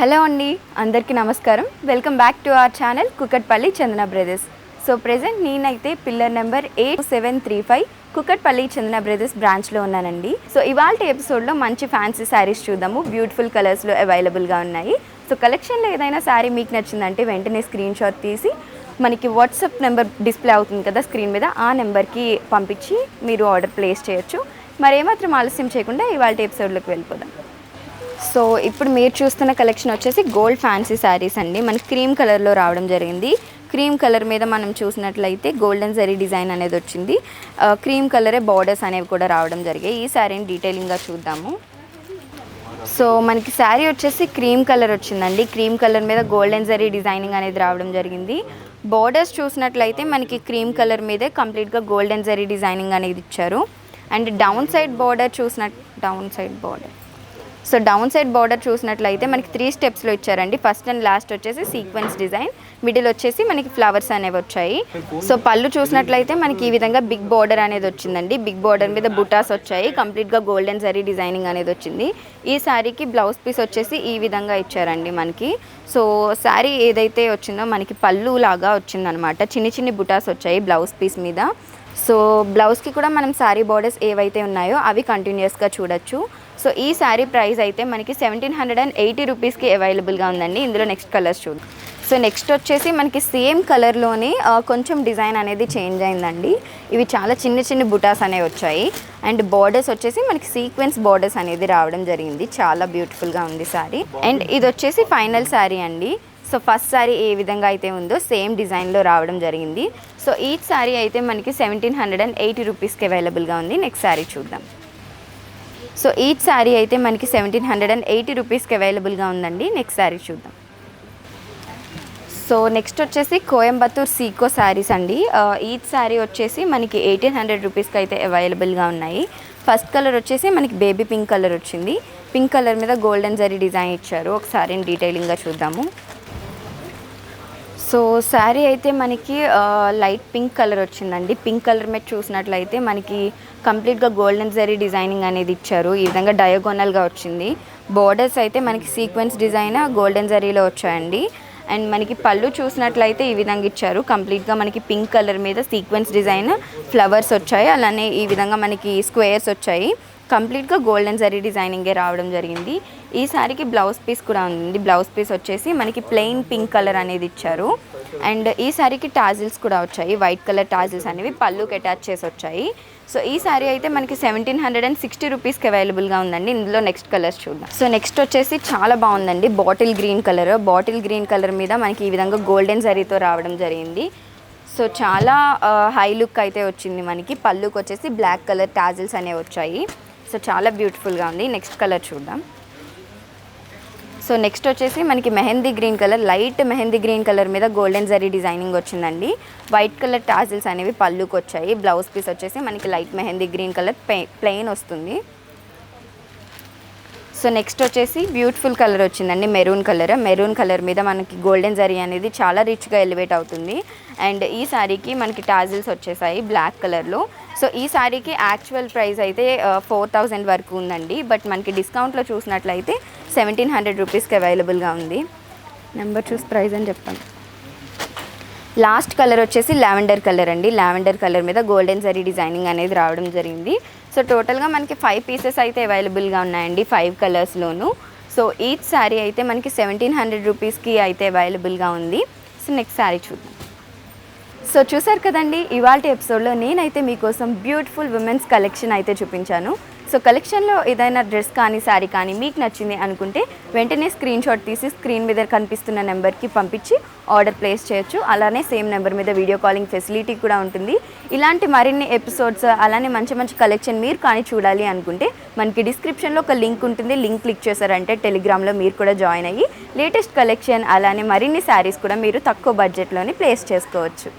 Hello అండి, అందరికీ నమస్కారం. Welcome back to our channel Kukatpally Chandana brothers. So present నేనైతే పిల్లర్ నెంబర్ 8735 కుకట్పల్లి చందన బ్రదర్స్ బ్రాంచ్లో ఉన్నానండి. సో ఇవాళ ఎపిసోడ్లో మంచి ఫ్యాన్సీ శారీస్ చూద్దాము. బ్యూటిఫుల్ కలర్స్లో అవైలబుల్గా ఉన్నాయి. సో కలెక్షన్లో ఏదైనా శారీ మీకు నచ్చిందంటే వెంటనే స్క్రీన్ షాట్ తీసి మనకి వాట్సాప్ నెంబర్ డిస్ప్లే అవుతుంది కదా స్క్రీన్ మీద, ఆ నెంబర్కి పంపించి మీరు ఆర్డర్ ప్లేస్ చేయొచ్చు. మరి ఏమాత్రం ఆలస్యం చేయకుండా ఇవాళ ఎపిసోడ్లోకి వెళ్ళిపోదాం. సో ఇప్పుడు మీరు చూస్తున్న కలెక్షన్ వచ్చేసి గోల్డ్ ఫ్యాన్సీ శారీస్ అండి. మనకి క్రీమ్ కలర్లో రావడం జరిగింది. క్రీమ్ కలర్ మీద మనం చూసినట్లయితే గోల్డెన్ జరీ డిజైన్ అనేది వచ్చింది. క్రీమ్ కలరే బార్డర్స్ అనేవి కూడా రావడం జరిగాయి. ఈ శారీని డీటెయిలింగ్గా చూద్దాము. సో మనకి శారీ వచ్చేసి క్రీమ్ కలర్ వచ్చిందండి. క్రీమ్ కలర్ మీద గోల్డెన్ జరీ డిజైనింగ్ అనేది రావడం జరిగింది. బార్డర్స్ చూసినట్లయితే మనకి క్రీమ్ కలర్ మీదే కంప్లీట్గా గోల్డెన్ జరీ డిజైనింగ్ అనేది ఇచ్చారు. అండ్ డౌన్ సైడ్ బార్డర్ చూసినట్లయితే మనకి 3 స్టెప్స్లో ఇచ్చారండి. ఫస్ట్ అండ్ లాస్ట్ వచ్చేసి సీక్వెన్స్ డిజైన్, మిడిల్ వచ్చేసి మనకి ఫ్లవర్స్ అనేవి వచ్చాయి. సో పళ్ళు చూసినట్లయితే మనకి ఈ విధంగా బిగ్ బార్డర్ అనేది వచ్చిందండి. బిగ్ బార్డర్ మీద బుటాస్ వచ్చాయి. కంప్లీట్గా గోల్డెన్ జరీ డిజైనింగ్ అనేది వచ్చింది. ఈ శారీకి బ్లౌజ్ పీస్ వచ్చేసి ఈ విధంగా ఇచ్చారండి మనకి. సో శారీ ఏదైతే వచ్చిందో మనకి పళ్ళు లాగా వచ్చిందనమాట. చిన్ని బుటాస్ వచ్చాయి బ్లౌజ్ పీస్ మీద. సో బ్లౌజ్కి కూడా మనం శారీ బార్డర్స్ ఏవైతే ఉన్నాయో అవి కంటిన్యూస్గా చూడొచ్చు. సో ఈ శారీ ప్రైస్ అయితే మనకి 1780 రూపీస్కి అవైలబుల్గా ఉందండి. ఇందులో నెక్స్ట్ కలర్స్ చూద్దాం. సో నెక్స్ట్ వచ్చేసి మనకి సేమ్ కలర్లోనే కొంచెం డిజైన్ అనేది చేంజ్ అయిందండి. ఇవి చాలా చిన్న బుటాస్ అనేవి వచ్చాయి. అండ్ బార్డర్స్ వచ్చేసి మనకి సీక్వెన్స్ బార్డర్స్ అనేది రావడం జరిగింది. చాలా బ్యూటిఫుల్గా ఉంది శారీ. అండ్ ఇది వచ్చేసి ఫైనల్ శారీ అండి. సో ఫస్ట్ శారీ ఏ విధంగా అయితే ఉందో సేమ్ డిజైన్లో రావడం జరిగింది. సో ఈ శారీ అయితే మనకి 1780 రూపీస్కి అవైలబుల్గా ఉంది. నెక్స్ట్ శారీ చూద్దాం. సో ఈ శారీ అయితే మనకి 1780 రూపీస్కి అవైలబుల్గా ఉందండి. నెక్స్ట్ శారీ చూద్దాం. సో నెక్స్ట్ వచ్చేసి కోయంబత్తూర్ సీకో శారీస్ అండి. ఈ శారీ వచ్చేసి మనకి 1800 రూపీస్కి అయితే అవైలబుల్గా ఉన్నాయి. ఫస్ట్ కలర్ వచ్చేసి మనకి బేబీ పింక్ కలర్ వచ్చింది. పింక్ కలర్ మీద గోల్డెన్ జరీ డిజైన్ ఇచ్చారు. ఒకసారి డీటెయిలింగ్గా చూద్దాము. సో శారీ అయితే మనకి లైట్ పింక్ కలర్ వచ్చిందండి. పింక్ కలర్ మీద చూసినట్లయితే మనకి కంప్లీట్గా గోల్డెన్ జరీ డిజైనింగ్ అనేది ఇచ్చారు. ఈ విధంగా డయాగోనల్గా వచ్చింది. బోర్డర్స్ అయితే మనకి సీక్వెన్స్ డిజైన్ గోల్డెన్ జరీలో వచ్చాయండి. అండ్ మనకి పళ్ళు చూసినట్లయితే ఈ విధంగా ఇచ్చారు. కంప్లీట్గా మనకి పింక్ కలర్ మీద సీక్వెన్స్ డిజైన్ ఫ్లవర్స్ వచ్చాయి. అలానే ఈ విధంగా మనకి స్క్వేర్స్ వచ్చాయి. కంప్లీట్గా గోల్డెన్ జరీ డిజైనింగే రావడం జరిగింది. ఈ శారీకి బ్లౌజ్ పీస్ కూడా ఉంది. బ్లౌజ్ పీస్ వచ్చేసి మనకి ప్లెయిన్ పింక్ కలర్ అనేది ఇచ్చారు. అండ్ ఈ శారీకి టాజిల్స్ కూడా వచ్చాయి. వైట్ కలర్ టాజిల్స్ అనేవి పళ్ళుకి అటాచ్ చేసి వచ్చాయి. సో ఈ శారీ అయితే మనకి 1760 రూపీస్కి అవైలబుల్గా ఉందండి. ఇందులో నెక్స్ట్ కలర్స్ చూద్దాం. సో నెక్స్ట్ వచ్చేసి చాలా బాగుందండి. బాటిల్ గ్రీన్ కలర్ మీద మనకి ఈ విధంగా గోల్డెన్ జరీతో రావడం జరిగింది. సో చాలా హై లుక్ అయితే వచ్చింది మనకి. పళ్ళుకి వచ్చేసి బ్లాక్ కలర్ టాజిల్స్ అనేవి వచ్చాయి. సో చాలా బ్యూటిఫుల్గా ఉంది. నెక్స్ట్ కలర్ చూద్దాం. సో నెక్స్ట్ వచ్చేసి మనకి mehndi green colour, light mehndi green colour మీద గోల్డెన్ జరీ డిజైనింగ్ వచ్చిందండి. వైట్ కలర్ టాజిల్స్ అనేవి పళ్ళుకి వచ్చాయి. బ్లౌజ్ పీస్ వచ్చేసి మనకి light mehndi green colour plain వస్తుంది. సో నెక్స్ట్ వచ్చేసి బ్యూటిఫుల్ కలర్ వచ్చిందండి, మెరూన్ కలర్ మీద మనకి గోల్డెన్ జరీ అనేది చాలా రిచ్గా ఎలివేట్ అవుతుంది. అండ్ ఈ శారీకి మనకి టాజిల్స్ వచ్చేసాయి బ్లాక్ కలర్లో. సో ఈ శారీకి యాక్చువల్ ప్రైస్ అయితే 4000 వరకు ఉందండి. బట్ మనకి డిస్కౌంట్లో చూసినట్లయితే 1700 రూపీస్కి అవైలబుల్గా ఉంది. నెంబర్ చూసి ప్రైస్ అని చెప్తాను. లాస్ట్ కలర్ వచ్చేసి లావెండర్ కలర్ అండి. లావెండర్ కలర్ మీద గోల్డెన్ జరీ డిజైనింగ్ అనేది రావడం జరిగింది. సో టోటల్గా మనకి 5 పీసెస్ అయితే అవైలబుల్గా ఉన్నాయండి 5 కలర్స్లోనూ. సో ఈచ్ శారీ అయితే మనకి 1700 రూపీస్కి అయితే అవైలబుల్గా ఉంది. సో నెక్స్ట్ శారీ చూద్దాం. సో చూసారు కదండి, ఇవాళ ఎపిసోడ్లో నేనైతే మీకోసం బ్యూటిఫుల్ ఉమెన్స్ కలెక్షన్ అయితే చూపించాను. సో కలెక్షన్లో ఏదైనా డ్రెస్ కానీ శారీ కానీ మీకు నచ్చింది అనుకుంటే వెంటనే స్క్రీన్ షాట్ తీసి స్క్రీన్ మీద కనిపిస్తున్న నెంబర్కి పంపించి ఆర్డర్ ప్లేస్ చేయొచ్చు. అలానే సేమ్ నెంబర్ మీద వీడియో కాలింగ్ ఫెసిలిటీ కూడా ఉంటుంది. ఇలాంటి మరిన్ని ఎపిసోడ్స్ అలానే మంచి కలెక్షన్ మీరు కానీ చూడాలి అనుకుంటే మనకి డిస్క్రిప్షన్లో ఒక లింక్ ఉంటుంది. లింక్ క్లిక్ చేశారంటే టెలిగ్రామ్లో మీరు కూడా జాయిన్ అయ్యి లేటెస్ట్ కలెక్షన్ అలానే మరిన్ని శారీస్ కూడా మీరు తక్కువ బడ్జెట్లోనే ప్లేస్ చేసుకోవచ్చు.